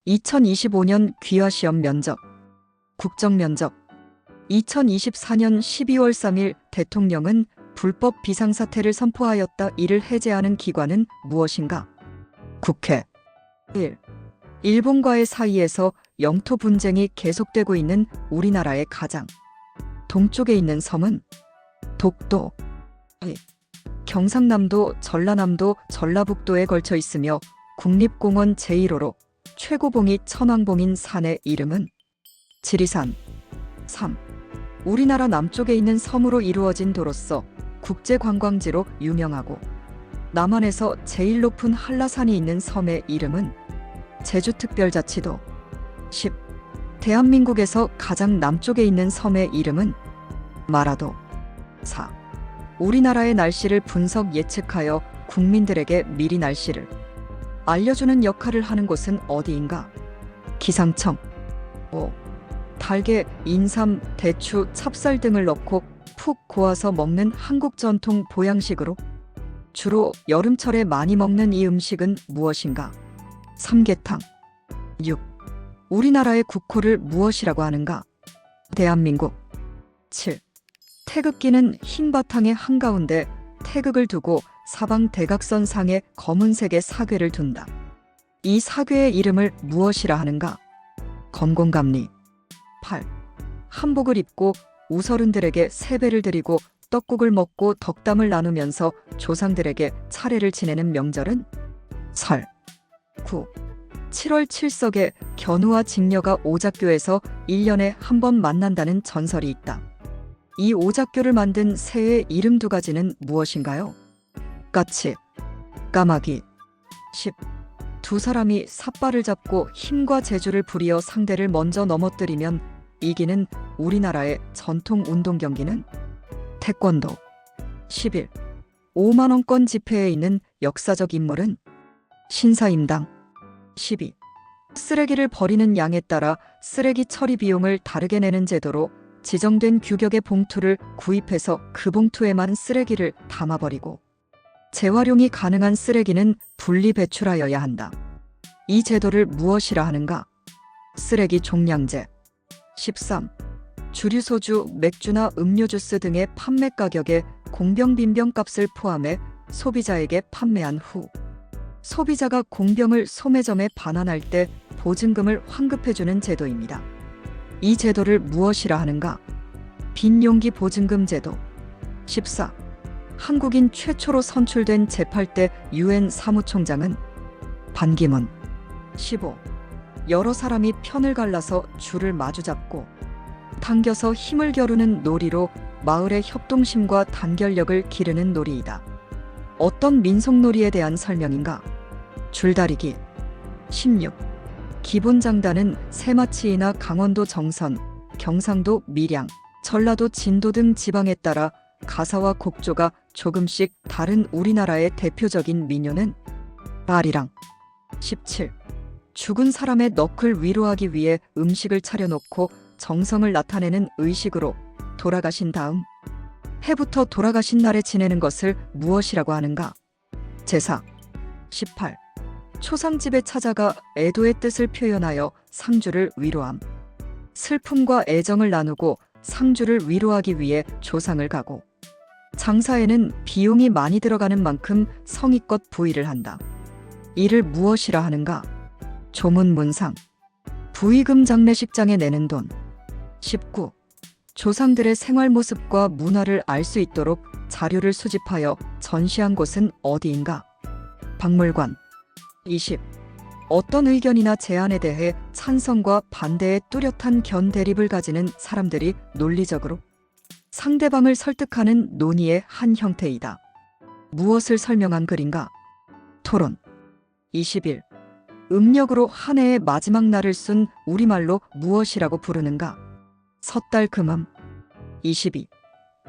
2025년 귀화시험 면접, 국정면접. 2024년 12월 3일 대통령은 불법 비상사태를 선포하였다. 이를 해제하는 기관은 무엇인가? 국회. 1. 일본과의 사이에서 영토 분쟁이 계속되고 있는 우리나라의 가장 동쪽에 있는 섬은 독도. 2. 경상남도, 전라남도, 전라북도에 걸쳐 있으며 국립공원 제1호로 최고봉이 천왕봉인 산의 이름은 지리산. 3. 우리나라 남쪽에 있는 섬으로 이루어진 도로서 국제관광지로 유명하고 남한에서 제일 높은 한라산이 있는 섬의 이름은 제주특별자치도. 10. 대한민국에서 가장 남쪽에 있는 섬의 이름은 마라도. 4. 우리나라의 날씨를 분석 예측하여 국민들에게 미리 날씨를 알려주는 역할을 하는 곳은 어디인가? 기상청. 5. 달걀, 인삼, 대추, 찹쌀 등을 넣고 푹 고아서 먹는 한국 전통 보양식으로 주로 여름철에 많이 먹는 이 음식은 무엇인가? 삼계탕. 6. 우리나라의 국호를 무엇이라고 하는가? 대한민국. 7. 태극기는 흰 바탕의 한가운데 태극을 두고 사방 대각선 상에 검은색의 사괴를 둔다. 이 사괴의 이름을 무엇이라 하는가? 건공감리. 8. 한복을 입고 우서른들에게 세배를 드리고 떡국을 먹고 덕담을 나누면서 조상들에게 차례를 지내는 명절은 설. 9. 7월 7석에 견우와 직녀가 오작교에서 1년에 한 번 만난다는 전설이 있다. 이 오작교를 만든 새의 이름 두 가지는 무엇인가요? 까치, 까마귀. 10. 두 사람이 삿발을 잡고 힘과 재주를 부리어 상대를 먼저 넘어뜨리면 이기는 우리나라의 전통 운동 경기는 태권도. 11. 5만원권 지폐에 있는 역사적 인물은 신사임당. 12. 쓰레기를 버리는 양에 따라 쓰레기 처리 비용을 다르게 내는 제도로 지정된 규격의 봉투를 구입해서 그 봉투에만 쓰레기를 담아버리고 재활용이 가능한 쓰레기는 분리 배출하여야 한다. 이 제도를 무엇이라 하는가? 쓰레기 종량제. 13. 주류 소주, 맥주나 음료 주스 등의 판매 가격에 공병 빈병 값을 포함해 소비자에게 판매한 후 소비자가 공병을 소매점에 반환할 때 보증금을 환급해주는 제도입니다. 이 제도를 무엇이라 하는가? 빈용기 보증금 제도. 14. 한국인 최초로 선출된 제8대 UN 사무총장은 반기문. 15. 여러 사람이 편을 갈라서 줄을 마주잡고 당겨서 힘을 겨루는 놀이로 마을의 협동심과 단결력을 기르는 놀이이다. 어떤 민속놀이에 대한 설명인가? 줄다리기. 16. 기본장단은 새마치이나 강원도 정선, 경상도 밀양, 전라도 진도 등 지방에 따라 가사와 곡조가 조금씩 다른 우리나라의 대표적인 민요는 아리랑. 17. 죽은 사람의 넋을 위로하기 위해 음식을 차려놓고 정성을 나타내는 의식으로 돌아가신 다음 해부터 돌아가신 날에 지내는 것을 무엇이라고 하는가? 제사. 18. 초상집에 찾아가 애도의 뜻을 표현하여 상주를 위로함. 슬픔과 애정을 나누고 상주를 위로하기 위해 조상을 가고 장사에는 비용이 많이 들어가는 만큼 성의껏 부의를 한다. 이를 무엇이라 하는가? 조문문상. 부의금 장례식장에 내는 돈. 19. 조상들의 생활 모습과 문화를 알 수 있도록 자료를 수집하여 전시한 곳은 어디인가? 박물관. 20. 어떤 의견이나 제안에 대해 찬성과 반대의 뚜렷한 견대립을 가지는 사람들이 논리적으로 상대방을 설득하는 논의의 한 형태이다. 무엇을 설명한 글인가? 토론. 21. 음력으로 한 해의 마지막 날을 쓴 우리말로 무엇이라고 부르는가? 섣달 금음. 22.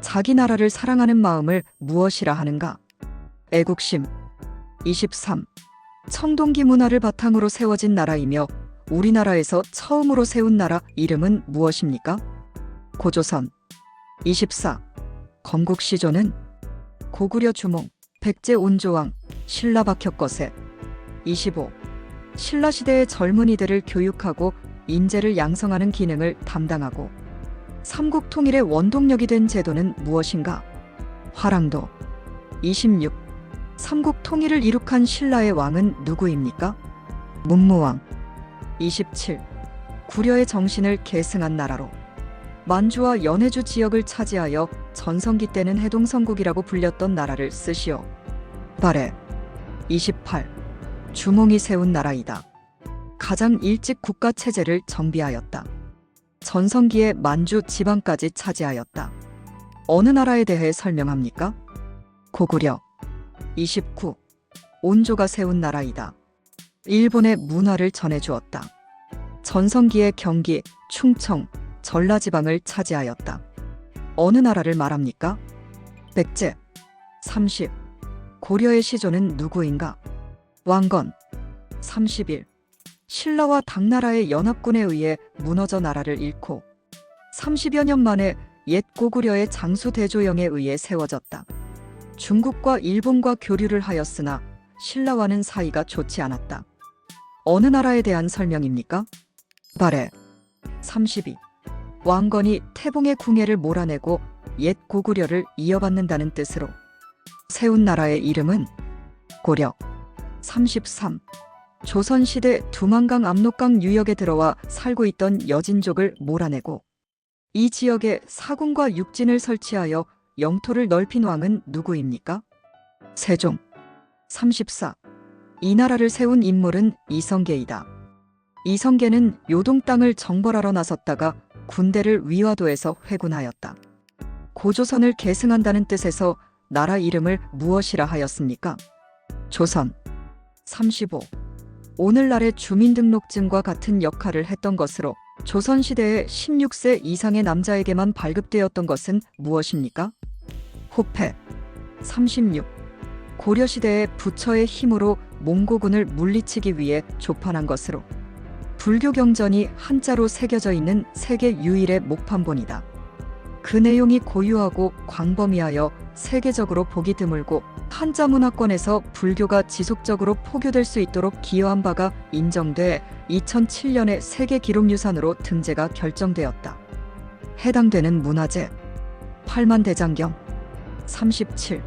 자기 나라를 사랑하는 마음을 무엇이라 하는가? 애국심. 23. 청동기 문화를 바탕으로 세워진 나라이며 우리나라에서 처음으로 세운 나라 이름은 무엇입니까? 고조선. 24. 건국시조는 고구려 주몽, 백제 온조왕, 신라 박혁거세. 25. 신라 시대의 젊은이들을 교육하고 인재를 양성하는 기능을 담당하고 삼국 통일의 원동력이 된 제도는 무엇인가? 화랑도. 26. 삼국 통일을 이룩한 신라의 왕은 누구입니까? 문무왕. 27. 구려의 정신을 계승한 나라로 만주와 연해주 지역을 차지하여 전성기 때는 해동성국이라고 불렸던 나라를 쓰시오. 발해. 28. 주몽이 세운 나라이다. 가장 일찍 국가체제를 정비하였다. 전성기에 만주 지방까지 차지하였다. 어느 나라에 대해 설명합니까? 고구려. 29. 온조가 세운 나라이다. 일본의 문화를 전해주었다. 전성기에 경기, 충청, 전라지방을 차지하였다. 어느 나라를 말합니까? 백제. 30. 고려의 시조는 누구인가? 왕건. 31. 신라와 당나라의 연합군에 의해 무너져 나라를 잃고 30여 년 만에 옛 고구려의 장수 대조영에 의해 세워졌다. 중국과 일본과 교류를 하였으나 신라와는 사이가 좋지 않았다. 어느 나라에 대한 설명입니까? 발해. 32. 왕건이 태봉의 궁예를 몰아내고 옛 고구려를 이어받는다는 뜻으로 세운 나라의 이름은 고려. 33. 조선시대 두만강 압록강 유역에 들어와 살고 있던 여진족을 몰아내고 이 지역에 사군과 육진을 설치하여 영토를 넓힌 왕은 누구입니까? 세종. 34. 이 나라를 세운 인물은 이성계이다. 이성계는 요동 땅을 정벌하러 나섰다가 군대를 위화도에서 회군하였다. 고조선을 계승한다는 뜻에서 나라 이름을 무엇이라 하였습니까? 조선. 35. 오늘날의 주민등록증과 같은 역할을 했던 것으로 조선시대에 16세 이상의 남자에게만 발급되었던 것은 무엇입니까? 호패. 36. 고려시대에 부처의 힘으로 몽고군을 물리치기 위해 조판한 것으로 불교 경전이 한자로 새겨져 있는 세계 유일의 목판본이다. 그 내용이 고유하고 광범위하여 세계적으로 보기 드물고 한자 문화권에서 불교가 지속적으로 포교될 수 있도록 기여한 바가 인정돼 2007년에 세계 기록유산으로 등재가 결정되었다. 해당되는 문화재 8만 대장경. 37.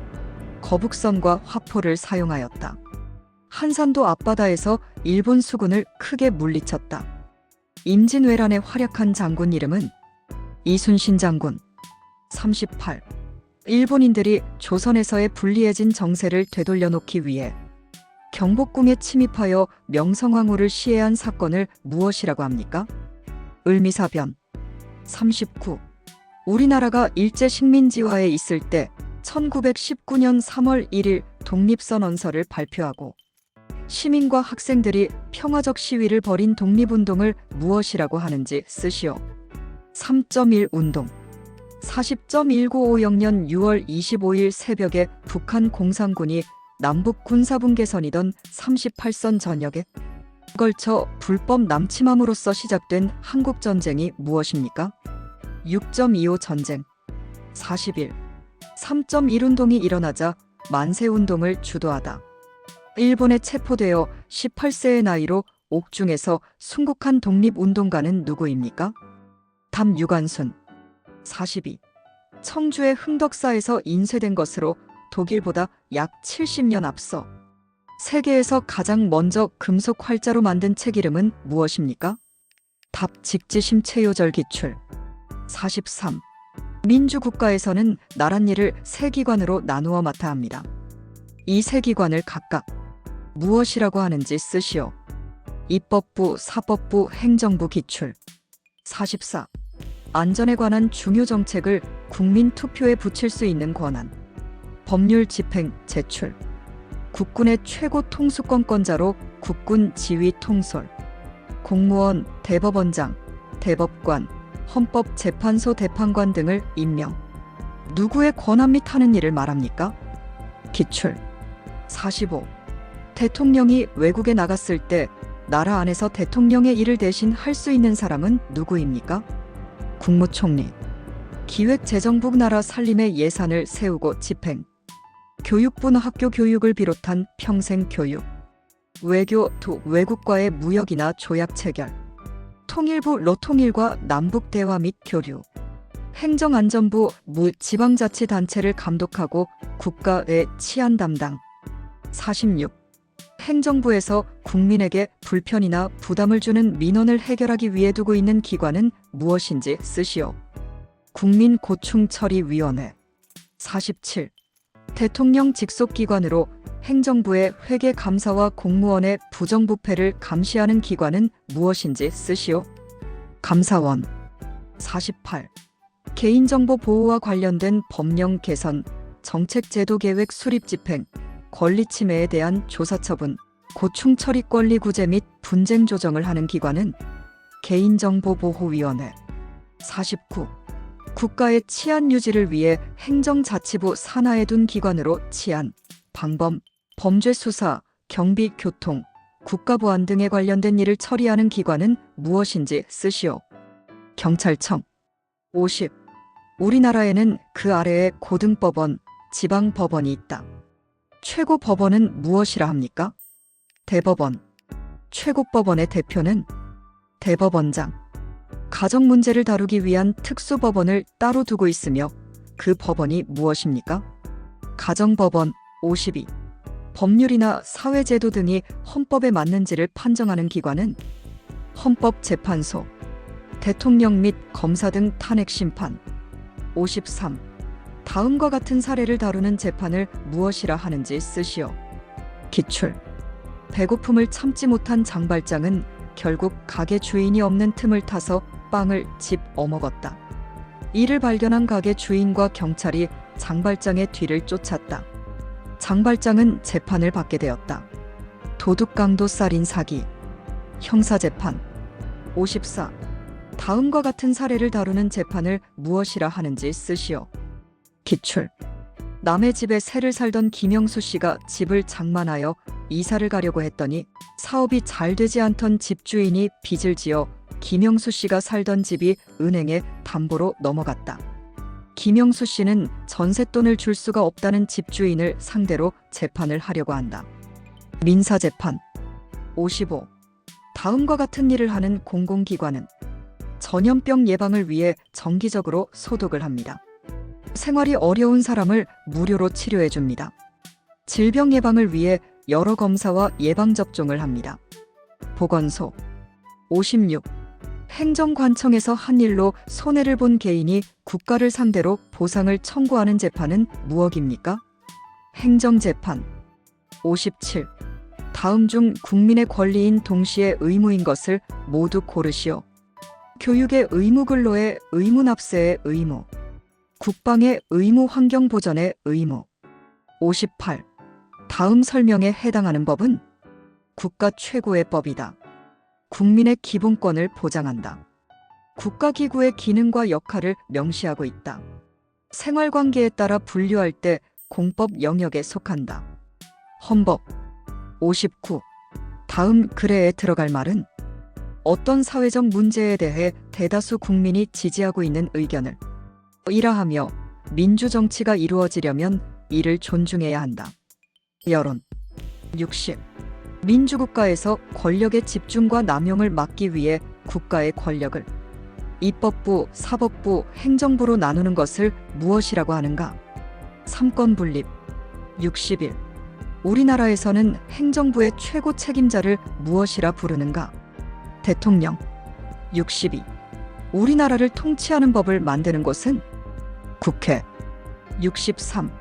거북선과 화포를 사용하였다. 한산도 앞바다에서 일본 수군을 크게 물리쳤다. 임진왜란의 활약한 장군 이름은 이순신 장군. 38. 일본인들이 조선에서의 불리해진 정세를 되돌려놓기 위해 경복궁에 침입하여 명성황후를 시해한 사건을 무엇이라고 합니까? 을미사변. 39. 우리나라가 일제 식민지화에 있을 때 1919년 3월 1일 독립선언서를 발표하고 시민과 학생들이 평화적 시위를 벌인 독립운동을 무엇이라고 하는지 쓰시오. 3.1 운동. 40.1950년 6월 25일 새벽에 북한 공산군이 남북 군사분계선이던 38선 전역에 걸쳐 불법 남침함으로써 시작된 한국전쟁이 무엇입니까? 6.25 전쟁. 41. 3.1 운동이 일어나자 만세운동을 주도하다 일본에 체포되어 18세의 나이로 옥중에서 순국한 독립운동가는 누구입니까? 담 유관순. 42. 청주의 흥덕사에서 인쇄된 것으로 독일보다 약 70년 앞서 세계에서 가장 먼저 금속 활자로 만든 책 이름은 무엇입니까? 답 직지심 체요절 기출. 43. 민주국가에서는 나랏일을 세 기관으로 나누어 맡아 합니다. 이 세 기관을 각각 무엇이라고 하는지 쓰시오. 입법부, 사법부, 행정부 기출. 44. 안전에 관한 중요 정책을 국민 투표에 붙일 수 있는 권한. 법률 집행, 제출. 국군의 최고 통수권권자로 국군 지휘 통솔. 공무원, 대법원장, 대법관, 헌법재판소 재판관 등을 임명. 누구의 권한 및 하는 일을 말합니까? 기출. 45. 대통령이 외국에 나갔을 때 나라 안에서 대통령의 일을 대신 할 수 있는 사람은 누구입니까? 국무총리. 기획재정부 나라 살림의 예산을 세우고 집행. 교육부는 학교 교육을 비롯한 평생 교육. 외교, 외국과의 무역이나 조약 체결, 통일부 로통일과 남북 대화 및 교류, 행정안전부 지방자치단체를 감독하고 국가의 치안 담당. 46. 행정부에서 국민에게 불편이나 부담을 주는 민원을 해결하기 위해 두고 있는 기관은 무엇인지 쓰시오. 국민고충처리위원회. 47. 대통령 직속 기관으로 행정부의 회계 감사와 공무원의 부정부패를 감시하는 기관은 무엇인지 쓰시오. 감사원. 48. 개인정보 보호와 관련된 법령 개선, 정책제도계획 수립 집행, 권리침해에 대한 조사처분, 고충처리 권리구제 및 분쟁 조정을 하는 기관은 개인정보보호위원회. 49. 국가의 치안 유지를 위해 행정자치부 산하에 둔 기관으로 치안, 방범, 범죄 수사, 경비, 교통, 국가보안 등에 관련된 일을 처리하는 기관은 무엇인지 쓰시오. 경찰청. 50. 우리나라에는 그 아래에 고등법원, 지방법원이 있다. 최고법원은 무엇이라 합니까? 대법원. 최고법원의 대표는 대법원장. 가정 문제를 다루기 위한 특수법원을 따로 두고 있으며 그 법원이 무엇입니까? 가정법원. 52. 법률이나 사회제도 등이 헌법에 맞는지를 판정하는 기관은 헌법재판소. 대통령 및 검사 등 탄핵심판. 53. 다음과 같은 사례를 다루는 재판을 무엇이라 하는지 쓰시오. 기출. 배고픔을 참지 못한 장발장은 결국 가게 주인이 없는 틈을 타서 빵을 집 어먹었다. 이를 발견한 가게 주인과 경찰이 장발장의 뒤를 쫓았다. 장발장은 재판을 받게 되었다. 도둑강도 살인 사기. 형사재판. 54. 다음과 같은 사례를 다루는 재판을 무엇이라 하는지 쓰시오. 기출. 남의 집에 새를 살던 김영수 씨가 집을 장만하여 이사를 가려고 했더니 사업이 잘 되지 않던 집주인이 빚을 지어 김영수 씨가 살던 집이 은행에 담보로 넘어갔다. 김영수 씨는 전셋돈을 줄 수가 없다는 집주인을 상대로 재판을 하려고 한다. 민사재판. 55. 다음과 같은 일을 하는 공공기관은 전염병 예방을 위해 정기적으로 소독을 합니다. 생활이 어려운 사람을 무료로 치료해 줍니다. 질병 예방을 위해 여러 검사와 예방접종을 합니다. 보건소. 56. 행정관청에서 한 일로 손해를 본 개인이 국가를 상대로 보상을 청구하는 재판은 무엇입니까? 행정재판. 57. 다음 중 국민의 권리인 동시에 의무인 것을 모두 고르시오. 교육의 의무, 근로의 의무, 납세의 의무, 국방의 의무, 환경 보전의 의무. 58. 다음 설명에 해당하는 법은 국가 최고의 법이다. 국민의 기본권을 보장한다. 국가기구의 기능과 역할을 명시하고 있다. 생활관계에 따라 분류할 때 공법 영역에 속한다. 헌법. 59. 다음 글에 들어갈 말은 어떤 사회적 문제에 대해 대다수 국민이 지지하고 있는 의견을 일하하며 민주정치가 이루어지려면 이를 존중해야 한다. 여론. 60. 민주국가에서 권력의 집중과 남용을 막기 위해 국가의 권력을 입법부, 사법부, 행정부로 나누는 것을 무엇이라고 하는가? 삼권분립. 61. 우리나라에서는 행정부의 최고 책임자를 무엇이라 부르는가? 대통령. 62. 우리나라를 통치하는 법을 만드는 곳은 국회. 63.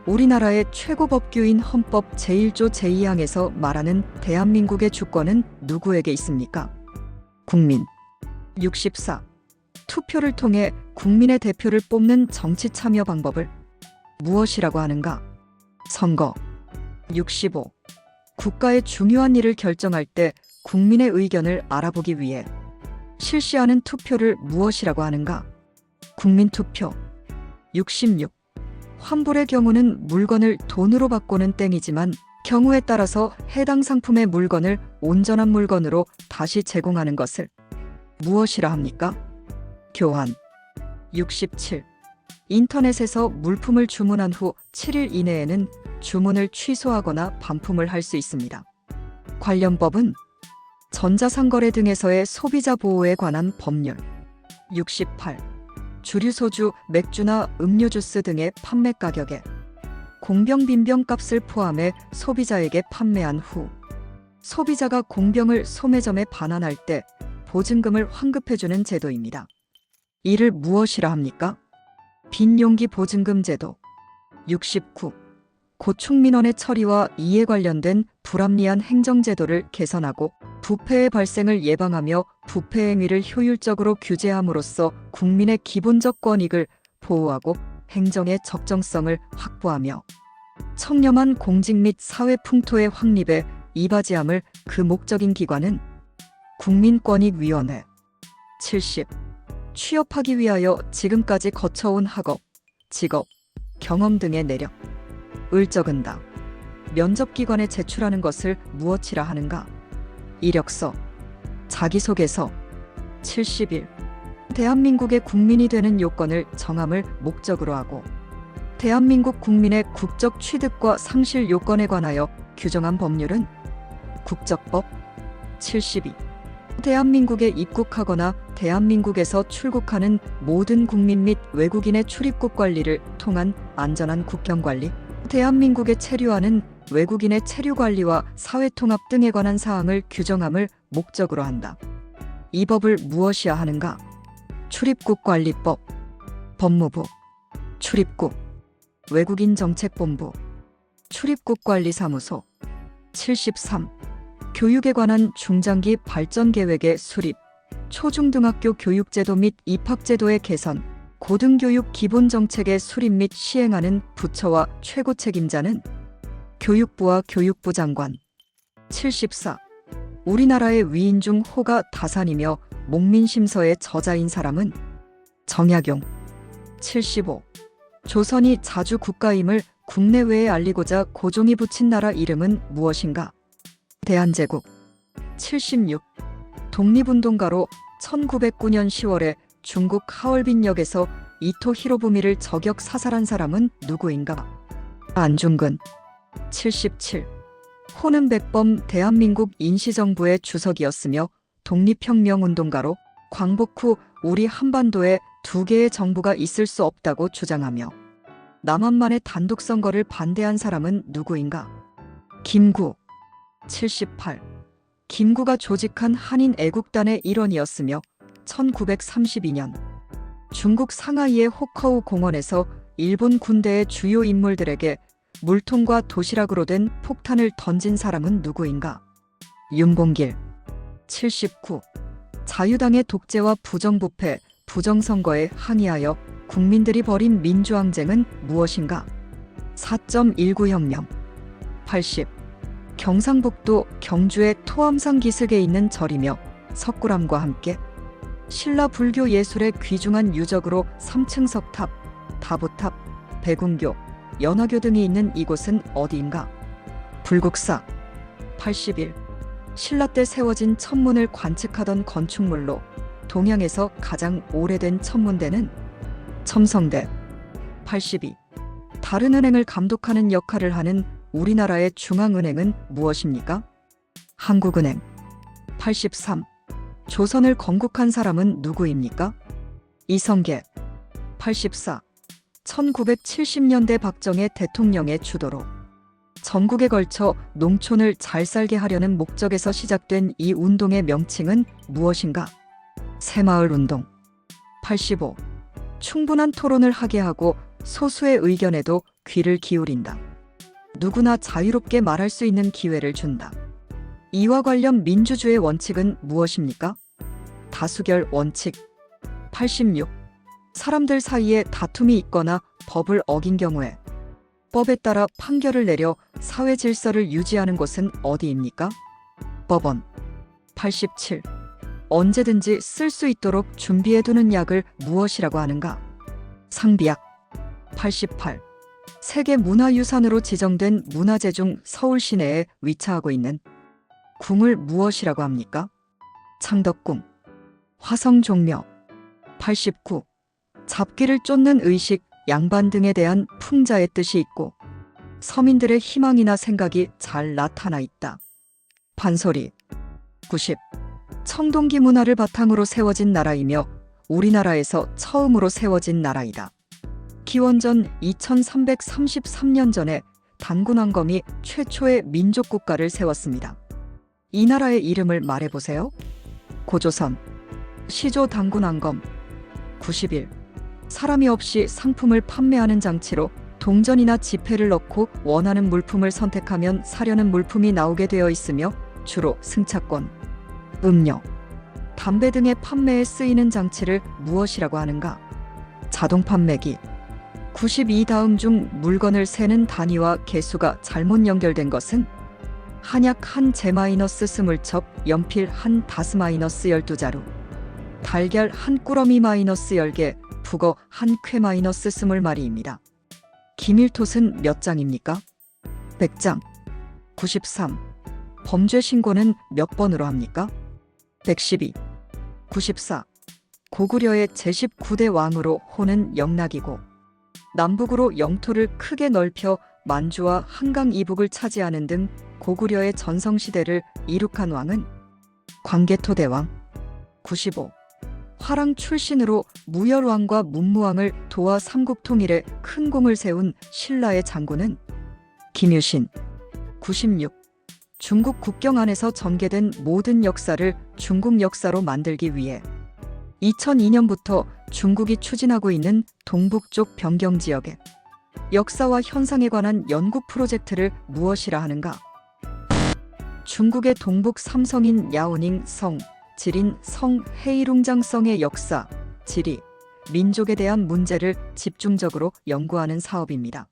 우리나라의 최고 법규인 헌법 제1조 제2항에서 말하는 대한민국의 주권은 누구에게 있습니까? 국민. 64. 투표를 통해 국민의 대표를 뽑는 정치 참여 방법을 무엇이라고 하는가? 선거. 65. 국가의 중요한 일을 결정할 때 국민의 의견을 알아보기 위해 실시하는 투표를 무엇이라고 하는가? 국민투표. 66. 환불의 경우는 물건을 돈으로 바꾸는 땡이지만 경우에 따라서 해당 상품의 물건을 온전한 물건으로 다시 제공하는 것을 무엇이라 합니까? 교환. 67. 인터넷에서 물품을 주문한 후 7일 이내에는 주문을 취소하거나 반품을 할 수 있습니다. 관련 법은 전자상거래 등에서의 소비자 보호에 관한 법률. 68. 주류 소주, 맥주나 음료 주스 등의 판매 가격에 공병 빈병 값을 포함해 소비자에게 판매한 후 소비자가 공병을 소매점에 반환할 때 보증금을 환급해주는 제도입니다. 이를 무엇이라 합니까? 빈 용기 보증금 제도. 69. 고충민원의 처리와 이에 관련된 불합리한 행정제도를 개선하고 부패의 발생을 예방하며 부패 행위를 효율적으로 규제함으로써 국민의 기본적 권익을 보호하고 행정의 적정성을 확보하며 청렴한 공직 및 사회 풍토의 확립에 이바지함을 그 목적인 기관은 국민권익위원회. 70. 취업하기 위하여 지금까지 거쳐온 학업, 직업, 경험 등의 내력을 적은다. 면접기관에 제출하는 것을 무엇이라 하는가? 이력서, 자기소개서. 71. 대한민국의 국민이 되는 요건을 정함을 목적으로 하고 대한민국 국민의 국적 취득과 상실 요건에 관하여 규정한 법률은 국적법. 72. 대한민국에 입국하거나 대한민국에서 출국하는 모든 국민 및 외국인의 출입국 관리를 통한 안전한 국경관리, 대한민국에 체류하는 외국인의 체류관리와 사회통합 등에 관한 사항을 규정함을 목적으로 한다. 이 법을 무엇이야 하는가? 출입국관리법. 법무부. 출입국. 외국인정책본부. 출입국관리사무소. 73. 교육에 관한 중장기 발전계획의 수립, 초중등학교 교육제도 및 입학제도의 개선, 고등교육 기본정책의 수립 및 시행하는 부처와 최고 책임자는 교육부와 교육부 장관. 74. 우리나라의 위인 중 호가 다산이며 목민심서의 저자인 사람은 정약용. 75. 조선이 자주 국가임을 국내외에 알리고자 고종이 붙인 나라 이름은 무엇인가? 대한제국. 76. 독립운동가로 1909년 10월에 중국 하얼빈역에서 이토 히로부미를 저격 사살한 사람은 누구인가? 안중근. 77. 호는 백범 대한민국 임시정부의 주석이었으며 독립혁명운동가로 광복 후 우리 한반도에 두 개의 정부가 있을 수 없다고 주장하며 남한만의 단독선거를 반대한 사람은 누구인가? 김구. 78. 김구가 조직한 한인 애국단의 일원이었으며 1932년 중국 상하이의 호커우 공원에서 일본 군대의 주요 인물들에게 물통과 도시락으로 된 폭탄을 던진 사람은 누구인가? 윤봉길. 79. 자유당의 독재와 부정부패, 부정선거에 항의하여 국민들이 벌인 민주항쟁은 무엇인가? 4.19 혁명. 80. 경상북도 경주의 토암산 기슭에 있는 절이며 석굴암과 함께 신라 불교 예술의 귀중한 유적으로 3층 석탑, 다보탑, 백운교, 연화교 등이 있는 이곳은 어디인가? 불국사. 81. 신라 때 세워진 천문을 관측하던 건축물로 동양에서 가장 오래된 천문대는 첨성대. 82. 다른 은행을 감독하는 역할을 하는 우리나라의 중앙은행은 무엇입니까? 한국은행. 83. 조선을 건국한 사람은 누구입니까? 이성계. 84. 1970년대 박정희 대통령의 주도로 전국에 걸쳐 농촌을 잘 살게 하려는 목적에서 시작된 이 운동의 명칭은 무엇인가? 새마을운동. 85. 충분한 토론을 하게 하고 소수의 의견에도 귀를 기울인다. 누구나 자유롭게 말할 수 있는 기회를 준다. 이와 관련 민주주의 원칙은 무엇입니까? 다수결 원칙. 86. 사람들 사이에 다툼이 있거나 법을 어긴 경우에 법에 따라 판결을 내려 사회 질서를 유지하는 곳은 어디입니까? 법원. 87. 언제든지 쓸 수 있도록 준비해두는 약을 무엇이라고 하는가? 상비약. 88. 세계문화유산으로 지정된 문화재 중 서울 시내에 위치하고 있는 궁을 무엇이라고 합니까? 창덕궁. 화성종묘. 89. 잡기를 쫓는 의식, 양반 등에 대한 풍자의 뜻이 있고 서민들의 희망이나 생각이 잘 나타나 있다. 판소리. 90. 청동기 문화를 바탕으로 세워진 나라이며 우리나라에서 처음으로 세워진 나라이다. 기원전 2333년 전에 단군왕검이 최초의 민족국가를 세웠습니다. 이 나라의 이름을 말해보세요. 고조선. 시조 단군왕검. 91. 사람이 없이 상품을 판매하는 장치로 동전이나 지폐를 넣고 원하는 물품을 선택하면 사려는 물품이 나오게 되어 있으며 주로 승차권, 음료, 담배 등의 판매에 쓰이는 장치를 무엇이라고 하는가? 자동 판매기. 92. 다음 중 물건을 세는 단위와 개수가 잘못 연결된 것은 한약 한 제-마이너스 스물첩, 연필 한 다스-마이너스 12자루, 달걀 한 꾸러미 마이너스 10개, 북어 한 쾌 마이너스 20마리입니다. 기밀톳은 몇 장입니까? 100장. 93. 범죄 신고는 몇 번으로 합니까? 112. 94. 고구려의 제19대 왕으로 호는 영락이고 남북으로 영토를 크게 넓혀 만주와 한강 이북을 차지하는 등 고구려의 전성시대를 이룩한 왕은 광개토대왕. 95. 화랑 출신으로 무열왕과 문무왕을 도와 삼국통일에 큰功을 세운 신라의 장군은 김유신. 96. 중국 국경 안에서 전개된 모든 역사를 중국 역사로 만들기 위해 2002년부터 중국이 추진하고 있는 동북쪽 변경 지역의 역사와 현상에 관한 연구 프로젝트를 무엇이라 하는가? 중국의 동북 삼성인 야오닝 성, 지린 성, 헤이룽장 성의 역사, 지리, 민족에 대한 문제를 집중적으로 연구하는 사업입니다.